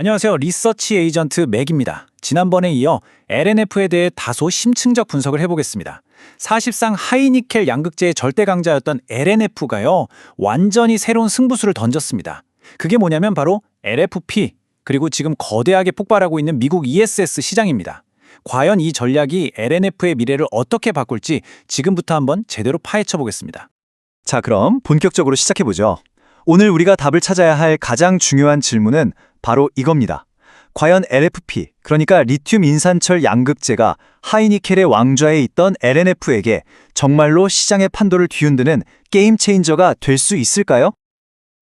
안녕하세요. 리서치 에이전트 맥입니다. 지난번에 이어 LNF에 대해 다소 심층적 분석을 해보겠습니다. 사실상 하이니켈 양극재의 절대 강자였던 LNF가요, 완전히 새로운 승부수를 던졌습니다. 그게 뭐냐면 바로 LFP, 그리고 지금 거대하게 폭발하고 있는 미국 ESS 시장입니다. 과연 이 전략이 LNF의 미래를 어떻게 바꿀지 지금부터 한번 제대로 파헤쳐 보겠습니다. 자, 그럼 본격적으로 시작해보죠. 오늘 우리가 답을 찾아야 할 가장 중요한 질문은 바로 이겁니다. 과연 LFP, 그러니까 리튬 인산철 양극재가 하이니켈의 왕좌에 있던 LNF에게 정말로 시장의 판도를 뒤흔드는 게임 체인저가 될 수 있을까요?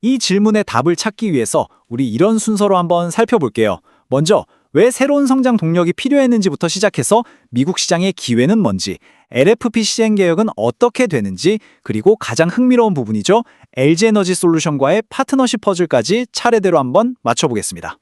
이 질문의 답을 찾기 위해서 우리 이런 순서로 한번 살펴볼게요. 먼저 왜 새로운 성장 동력이 필요했는지부터 시작해서 미국 시장의 기회는 뭔지, LFP 시행 개혁은 어떻게 되는지, 그리고 가장 흥미로운 부분이죠. LG에너지솔루션과의 파트너십 퍼즐까지 차례대로 한번 맞춰보겠습니다.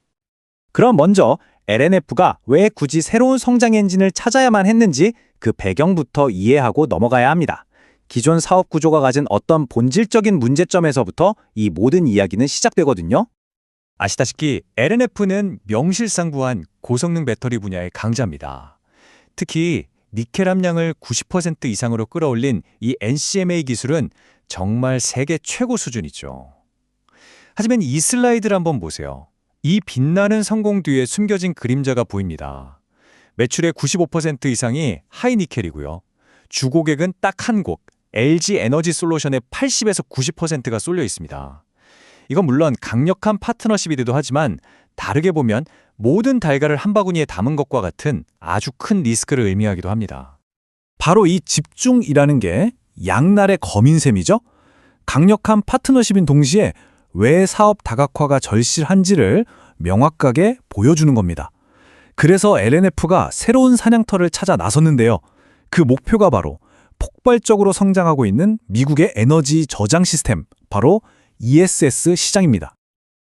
그럼 먼저 LNF가 왜 굳이 새로운 성장 엔진을 찾아야만 했는지 그 배경부터 이해하고 넘어가야 합니다. 기존 사업 구조가 가진 어떤 본질적인 문제점에서부터 이 모든 이야기는 시작되거든요. 아시다시피 LNF는 명실상부한 고성능 배터리 분야의 강자입니다. 특히 니켈 함량을 90% 이상으로 끌어올린 이 NCMA 기술은 정말 세계 최고 수준이죠. 하지만 이 슬라이드를 한번 보세요. 이 빛나는 성공 뒤에 숨겨진 그림자가 보입니다. 매출의 95% 이상이 하이니켈이고요. 주고객은 딱 한 곳, LG에너지솔루션의 80에서 90%가 쏠려 있습니다. 이건 물론 강력한 파트너십이기도 하지만 다르게 보면 모든 달걀을 한 바구니에 담은 것과 같은 아주 큰 리스크를 의미하기도 합니다. 바로 이 집중이라는 게 양날의 검인 셈이죠. 강력한 파트너십인 동시에 왜 사업 다각화가 절실한지를 명확하게 보여주는 겁니다. 그래서 LNF가 새로운 사냥터를 찾아 나섰는데요. 그 목표가 바로 폭발적으로 성장하고 있는 미국의 에너지 저장 시스템, 바로 ESS 시장입니다.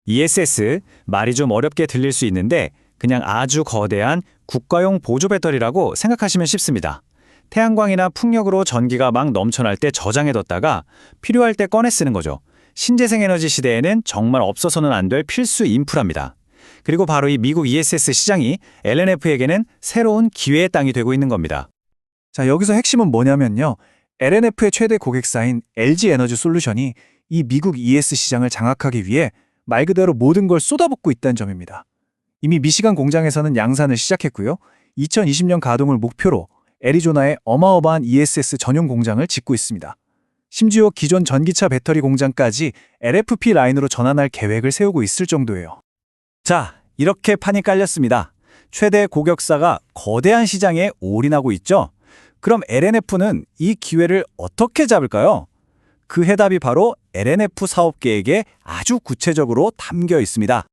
ESS, 말이 좀 어렵게 들릴 수 있는데 그냥 아주 거대한 국가용 보조 배터리라고 생각하시면 쉽습니다. 태양광이나 풍력으로 전기가 막 넘쳐날 때 저장해뒀다가 필요할 때 꺼내 쓰는 거죠. 신재생 에너지 시대에는 정말 없어서는 안 될 필수 인프라입니다. 그리고 바로 이 미국 ESS 시장이 LNF에게는 새로운 기회의 땅이 되고 있는 겁니다. 자, 여기서 핵심은 뭐냐면요. LNF의 최대 고객사인 LG에너지솔루션이 이 미국 ES 시장을 장악하기 위해 말 그대로 모든 걸 쏟아붓고 있다는 점입니다. 이미 미시간 공장에서는 양산을 시작했고요. 2020년 가동을 목표로 애리조나에 어마어마한 ESS 전용 공장을 짓고 있습니다. 심지어 기존 전기차 배터리 공장까지 LFP 라인으로 전환할 계획을 세우고 있을 정도예요. 자, 이렇게 판이 깔렸습니다. 최대 고객사가 거대한 시장에 올인하고 있죠. 그럼 LNF는 이 기회를 어떻게 잡을까요? 그 해답이 바로 LNF 사업 계획에 아주 구체적으로 담겨 있습니다.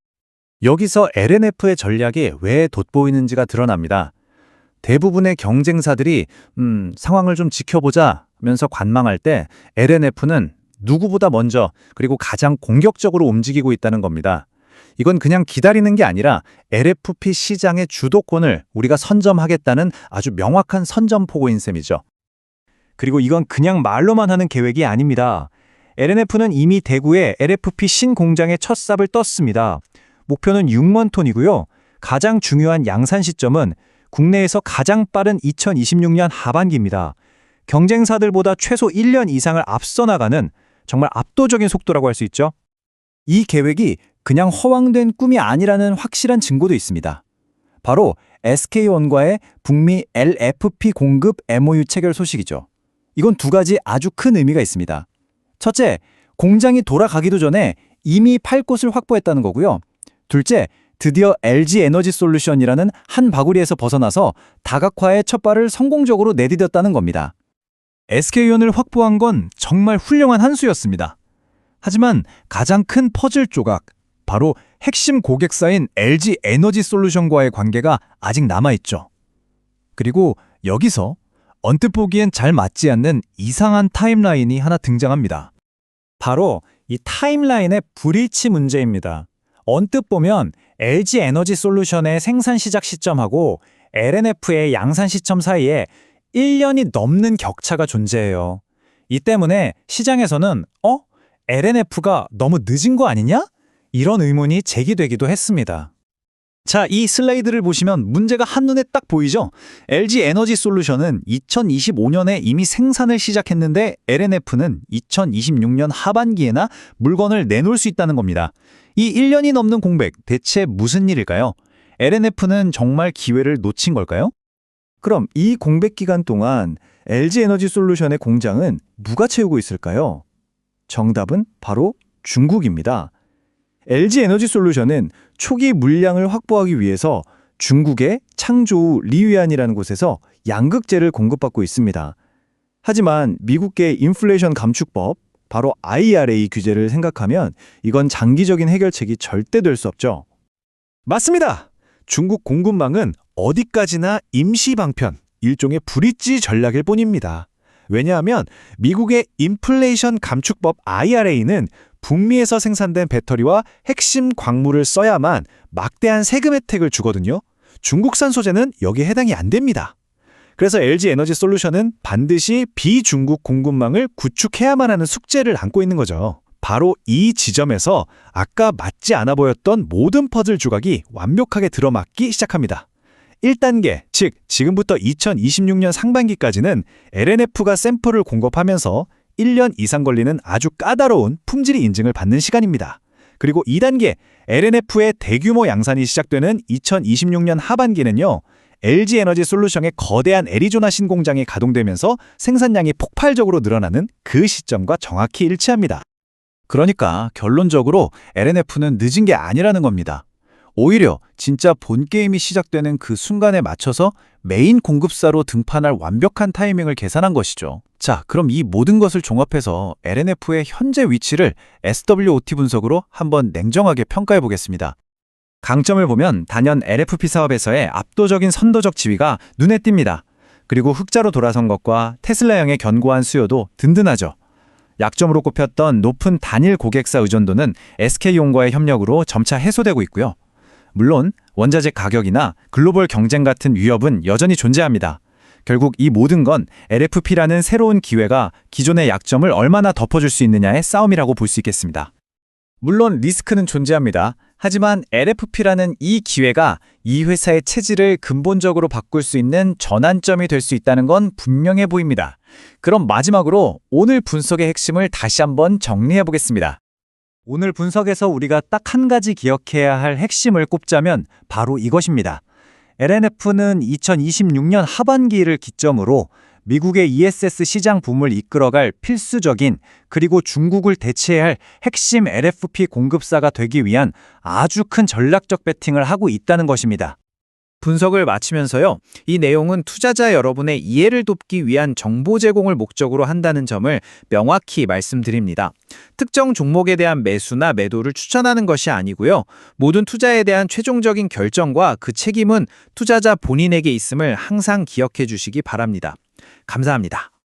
여기서 LNF의 전략이 왜 돋보이는지가 드러납니다. 대부분의 경쟁사들이 상황을 좀 지켜보자 면서 관망할 때 LNF는 누구보다 먼저 그리고 가장 공격적으로 움직이고 있다는 겁니다. 이건 그냥 기다리는 게 아니라 LFP 시장의 주도권을 우리가 선점하겠다는 아주 명확한 선점포고인 셈이죠. 그리고 이건 그냥 말로만 하는 계획이 아닙니다. LNF는 이미 대구에 LFP 신공장의 첫 삽을 떴습니다. 목표는 6만 톤이고요. 가장 중요한 양산 시점은 국내에서 가장 빠른 2026년 하반기입니다. 경쟁사들보다 최소 1년 이상을 앞서 나가는 정말 압도적인 속도라고 할 수 있죠. 이 계획이 그냥 허황된 꿈이 아니라는 확실한 증거도 있습니다. 바로 SK온과의 북미 LFP 공급 MOU 체결 소식이죠. 이건 두 가지 아주 큰 의미가 있습니다. 첫째, 공장이 돌아가기도 전에 이미 팔 곳을 확보했다는 거고요. 둘째, 드디어 LG에너지솔루션이라는 한 바구리에서 벗어나서 다각화의 첫 발을 성공적으로 내디뎠다는 겁니다. SK온을 확보한 건 정말 훌륭한 한 수였습니다. 하지만 가장 큰 퍼즐 조각, 바로 핵심 고객사인 LG에너지솔루션과의 관계가 아직 남아있죠. 그리고 여기서 언뜻 보기엔 잘 맞지 않는 이상한 타임라인이 하나 등장합니다. 바로 이 타임라인의 불일치 문제입니다. 언뜻 보면 LG에너지솔루션의 생산 시작 시점하고 LNF의 양산 시점 사이에 1년이 넘는 격차가 존재해요. 이 때문에 시장에서는 LNF가 너무 늦은 거 아니냐? 이런 의문이 제기되기도 했습니다. 자, 이 슬라이드를 보시면 문제가 한눈에 딱 보이죠? LG 에너지 솔루션은 2025년에 이미 생산을 시작했는데 LNF는 2026년 하반기에나 물건을 내놓을 수 있다는 겁니다. 이 1년이 넘는 공백, 대체 무슨 일일까요? LNF는 정말 기회를 놓친 걸까요? 그럼 이 공백 기간 동안 LG 에너지 솔루션의 공장은 누가 채우고 있을까요? 정답은 바로 중국입니다. LG 에너지 솔루션은 초기 물량을 확보하기 위해서 중국의 창조우 리위안이라는 곳에서 양극재를 공급받고 있습니다. 하지만 미국의 인플레이션 감축법, 바로 IRA 규제를 생각하면 이건 장기적인 해결책이 절대 될 수 없죠. 맞습니다. 중국 공급망은 어디까지나 임시 방편, 일종의 브릿지 전략일 뿐입니다. 왜냐하면 미국의 인플레이션 감축법 IRA는 북미에서 생산된 배터리와 핵심 광물을 써야만 막대한 세금 혜택을 주거든요. 중국산 소재는 여기에 해당이 안 됩니다. 그래서 LG 에너지 솔루션은 반드시 비중국 공급망을 구축해야만 하는 숙제를 안고 있는 거죠. 바로 이 지점에서 아까 맞지 않아 보였던 모든 퍼즐 조각이 완벽하게 들어맞기 시작합니다. 1단계, 즉 지금부터 2026년 상반기까지는 LNF가 샘플을 공급하면서 1년 이상 걸리는 아주 까다로운 품질 인증을 받는 시간입니다. 그리고 2단계, LNF의 대규모 양산이 시작되는 2026년 하반기는요. LG 에너지 솔루션의 거대한 애리조나 신공장이 가동되면서 생산량이 폭발적으로 늘어나는 그 시점과 정확히 일치합니다. 그러니까 결론적으로 LNF는 늦은 게 아니라는 겁니다. 오히려 진짜 본 게임이 시작되는 그 순간에 맞춰서 메인 공급사로 등판할 완벽한 타이밍을 계산한 것이죠. 자, 그럼 이 모든 것을 종합해서 LNF의 현재 위치를 SWOT 분석으로 한번 냉정하게 평가해 보겠습니다. 강점을 보면 단연 LFP 사업에서의 압도적인 선도적 지위가 눈에 띕니다. 그리고 흑자로 돌아선 것과 테슬라형의 견고한 수요도 든든하죠. 약점으로 꼽혔던 높은 단일 고객사 의존도는 SK온과의 협력으로 점차 해소되고 있고요. 물론 원자재 가격이나 글로벌 경쟁 같은 위협은 여전히 존재합니다. 결국 이 모든 건 LFP라는 새로운 기회가 기존의 약점을 얼마나 덮어줄 수 있느냐의 싸움이라고 볼 수 있겠습니다. 물론 리스크는 존재합니다. 하지만 LFP라는 이 기회가 이 회사의 체질을 근본적으로 바꿀 수 있는 전환점이 될 수 있다는 건 분명해 보입니다. 그럼 마지막으로 오늘 분석의 핵심을 다시 한번 정리해 보겠습니다. 오늘 분석에서 우리가 딱 한 가지 기억해야 할 핵심을 꼽자면 바로 이것입니다. LNF는 2026년 하반기를 기점으로 미국의 ESS 시장 붐을 이끌어갈 필수적인 그리고 중국을 대체해야 할 핵심 LFP 공급사가 되기 위한 아주 큰 전략적 배팅을 하고 있다는 것입니다. 분석을 마치면서요, 이 내용은 투자자 여러분의 이해를 돕기 위한 정보 제공을 목적으로 한다는 점을 명확히 말씀드립니다. 특정 종목에 대한 매수나 매도를 추천하는 것이 아니고요. 모든 투자에 대한 최종적인 결정과 그 책임은 투자자 본인에게 있음을 항상 기억해 주시기 바랍니다. 감사합니다.